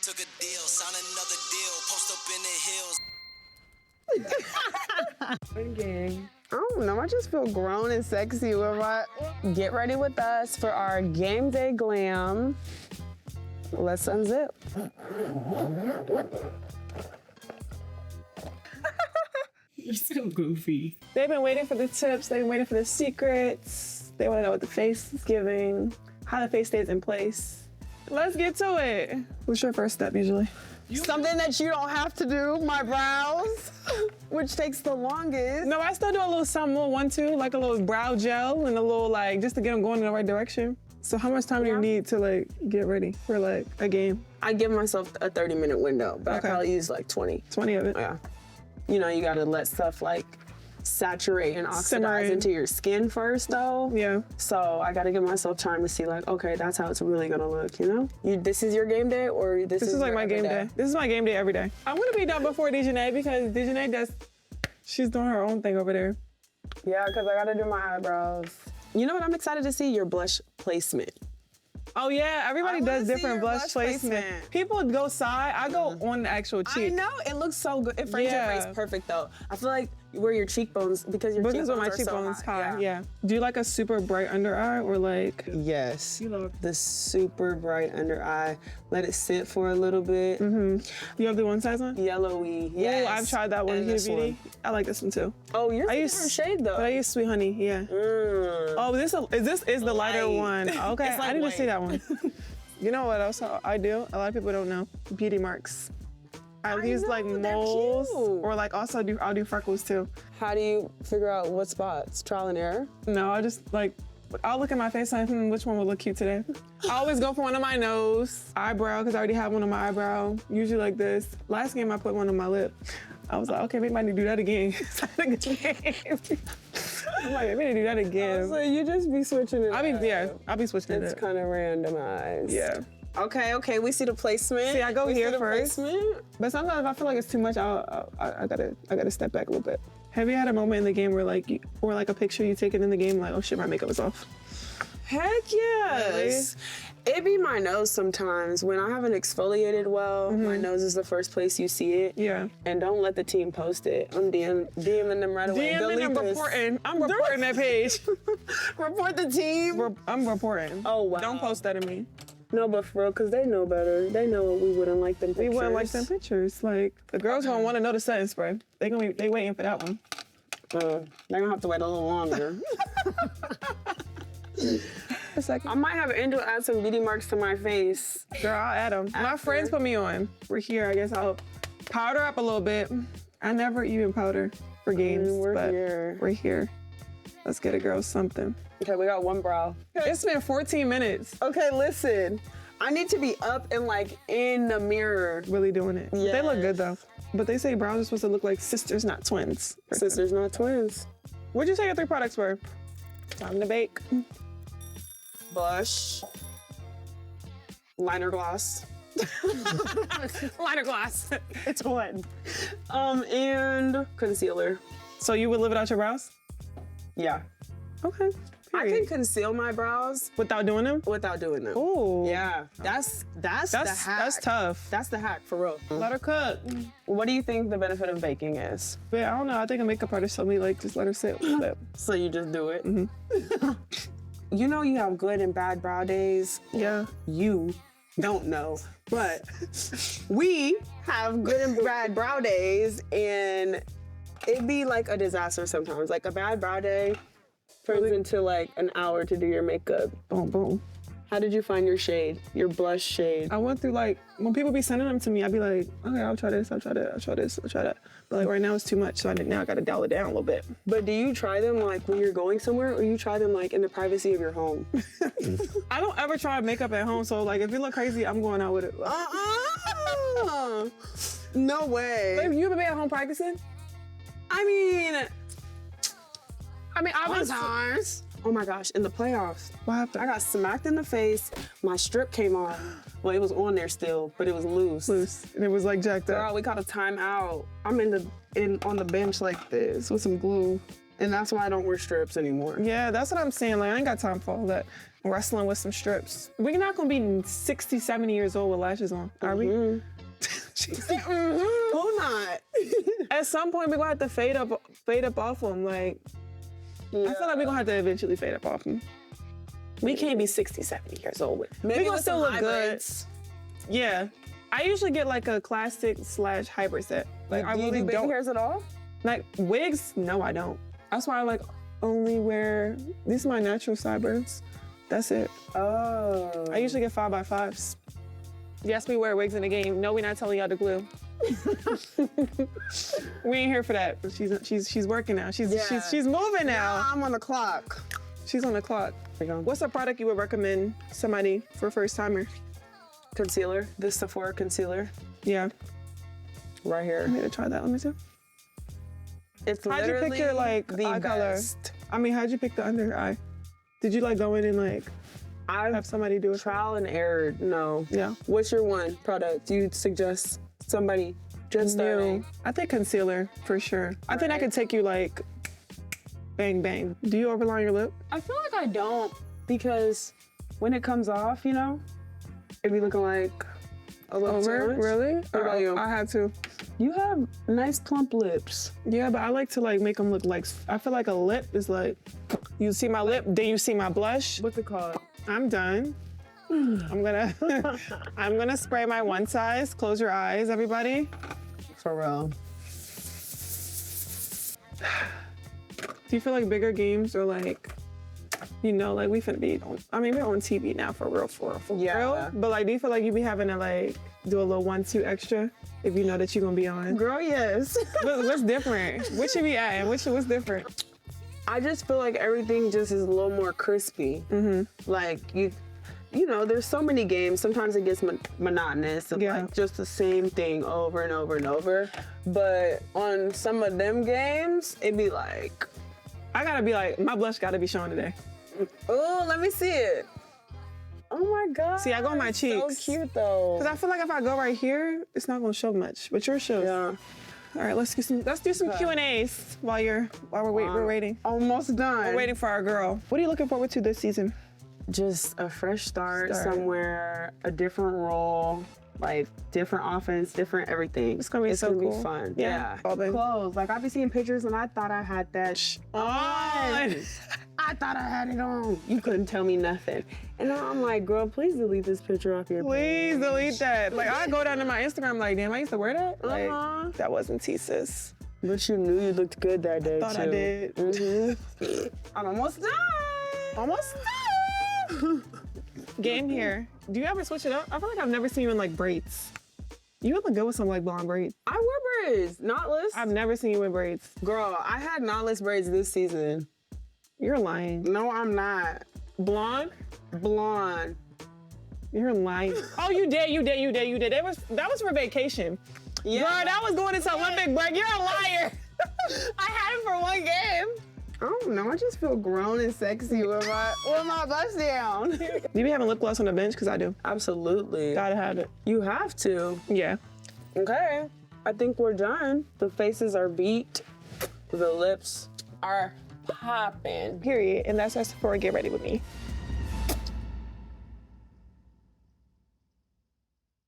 Took a deal, signed another deal, post up in the hills. Gang. I don't know, I just feel grown and sexy with my... Get ready with us for our game day glam. Let's unzip. You're so goofy. They've been waiting for the tips, they've been waiting for the secrets. They want to know what the face is giving, how the face stays in place. Let's get to it. What's your first step usually? Something that you don't have to do, my brows, which takes the longest. No, I still do a little something, little 1-2, like a little brow gel and a little like, just to get them going in the right direction. So how much time do you need to like get ready for like a game? I give myself a 30-minute window, but I probably use like 20. 20 of it? Yeah. You know, you gotta let stuff like saturate and oxidize into your skin first though. Yeah. So I gotta give myself time to see like, okay, that's how it's really gonna look, you know? This is your game day or this is like my game day? This is my game day every day. I'm gonna be done before DiJonai because DiJonai she's doing her own thing over there. Yeah, because I gotta do my eyebrows. You know what I'm excited to see? Your blush placement. Oh yeah, everybody does different blush placement. People go side, I go on the actual cheek. I know, it looks so good. It frames your face perfect though. I feel like where your cheekbones, because your cheekbones are so high. Yeah. Do you like a super bright under eye or like? Yes, the super bright under eye. Let it sit for a little bit. You have the one size one? Yellowy, yes. Oh, I've tried that one, Beauty. I like this one too. Oh, yours is a different shade though. But I use Sweet Honey, yeah. Oh, this is the lighter one. Okay, I need to see that one. You know what else I do? A lot of people don't know. Beauty marks. I use like moles or like also I'll do freckles too. How do you figure out what spots? Trial and error? No, I just like, I'll look at my face and which one would look cute today. I always go for one on my nose, eyebrow, because I already have one on my eyebrow. Usually like this. Last game I put one on my lip. I was like, okay, maybe I need to do that again. I'm like, maybe I need to do that again. So you just be switching it I'll be switching it It's kind of randomized. Yeah. Okay, we see the placement. See, I go here first. Placement. But sometimes if I feel like it's too much, I gotta step back a little bit. Have you had a moment in the game where like, or like a picture you take it in the game, like, oh shit, my makeup is off? Heck yes. Really? It be my nose sometimes. When I haven't exfoliated well, my nose is the first place you see it. Yeah. And don't let the team post it. I'm DMing them right away. DMing them, reporting. I'm reporting that page. Report the team. I'm reporting. Oh, wow. Don't post that to me. No, but for real, because they know better. They know we wouldn't like them pictures. We wouldn't like them pictures. Like, the girls gonna want to know the setting spray. They waiting for that one. They're gonna have to wait a little longer. A second. I might have Angel add some beauty marks to my face. Girl, I'll add them. My friends put me on. We're here, I guess I'll powder up a little bit. I never even powder for games, but we're here. Let's get a girl something. Okay, we got one brow. It's been 14 minutes. Okay, listen. I need to be up and like in the mirror. Really doing it. Yes. They look good though. But they say brows are supposed to look like sisters, not twins. Sisters, not twins. What'd you say your 3 products were? Time to bake. Blush. Liner gloss. Liner gloss. It's one. And concealer. So you would live it out your brows? Yeah. Okay. I can conceal my brows without doing them? Without doing them. Ooh. Yeah. That's the hack. That's tough. That's the hack, for real. Let her cook. What do you think the benefit of baking is? But I don't know. I think a makeup artist told me, like, just let her sit a little bit. So you just do it? You know you have good and bad brow days. Yeah. You don't know, but we have good and bad brow days, and it'd be like a disaster sometimes. Like a bad brow day turns into like an hour to do your makeup. Boom, boom. How did you find your shade, your blush shade? I went through like, when people be sending them to me, I'd be like, okay, I'll try this, I'll try that, I'll try this, I'll try that. But like right now it's too much, so now I gotta dial it down a little bit. But do you try them like when you're going somewhere, or you try them like in the privacy of your home? I don't ever try makeup at home, so like if you look crazy, I'm going out with it. No way. Babe, you ever been at home practicing? I mean, I was sometimes. Oh my gosh, in the playoffs. What happened? I got smacked in the face. My strip came off. Well, it was on there still, but it was loose. And it was like jacked up. Girl, we got a timeout. I'm on the bench like this with some glue. And that's why I don't wear strips anymore. Yeah, that's what I'm saying. Like, I ain't got time for all that. Wrestling with some strips. We're not gonna be 60, 70 years old with lashes on, are we? She said, Who not? At some point, we're gonna have to fade up off them. Like, I feel like we're gonna have to eventually fade up off them. We can't be 60, 70 years old with. Maybe we gonna with still some look good. hybrids. Yeah. I usually get like a classic / hybrid set. Like, I Do you really do baby don't. hairs at all? Like, wigs? No, I don't. That's why I like only wear, these are my natural sideburns. That's it. Oh. I usually get 5x5s. Yes, we wear wigs in the game. No, we're not telling y'all to glue. We ain't here for that. She's working now. She's moving now. I'm on the clock. She's on the clock. What's a product you would recommend somebody for first timer? Concealer. This Sephora concealer. Yeah. Right here. I need to try that. Let me see. It's How'd you literally pick your like the eye color? best. I mean, how'd you pick the under eye? Did you like go in and like I've have somebody do it? trial and error. No. Yeah. What's your one product you'd suggest somebody just starting? New. I think concealer for sure. I think I could take you like bang bang. Do you overline your lip? I feel like I don't because when it comes off, you know, it be looking like a little too Over? much. Really? What about you? I had to. You have nice plump lips. Yeah, but I like to like make them look like, I feel like a lip is like, you see my lip, then you see my blush. What's it called? I'm done. I'm gonna spray my one size. Close your eyes, everybody. For real. Do you feel like bigger games are like, you know, like we finna be on, I mean, we're on TV now for real. Yeah. Real, but like, do you feel like you be having to like do a little 1-2 extra if you know that you're gonna be on? Girl, yes. What's different? What should be at? What's different? I just feel like everything just is a little more crispy. Like you know, there's so many games. Sometimes it gets monotonous of like just the same thing over and over and over. But on some of them games, it'd be like, I gotta be like, my blush gotta be showing today. oh, let me see it. Oh my God. See, I go on my cheeks. So cute though. Cause I feel like if I go right here, it's not gonna show much, but yours shows. Yeah. All right, let's do some Q&As while we're waiting. Almost done. We're waiting for our girl. What are you looking forward to this season? Just a fresh start somewhere, a different role, like different offense, different everything. It's gonna be so cool. Be fun. Yeah. Clothes. Like I be seeing pictures and I thought I had that on. I thought I had it on. You couldn't tell me nothing. And now I'm like, girl, please delete this picture off your Please page. delete that. Like I go down to my Instagram like, damn, I used to wear that. Like, that wasn't sis. But you knew you looked good that day Thought too. I did. I'm almost done. Almost done. Game here. Do you ever switch it up? I feel like I've never seen you in like braids. You would look good with some like blonde braids. I wear braids, knotless. I've never seen you with braids. Girl, I had knotless braids this season. You're lying. No, I'm not. Blonde? Blonde. You're lying. Oh, you did. That was for vacation. Yeah. Girl, that was going into Olympic break. You're a liar. I had it for one game. I don't know. I just feel grown and sexy with my bust down. Do you be having lip gloss on the bench? Because I do. Absolutely. Gotta have it. You have to. Yeah. Okay. I think we're done. The faces are beat. The lips are popping. Period. And that's our Sephora Get Ready With Me.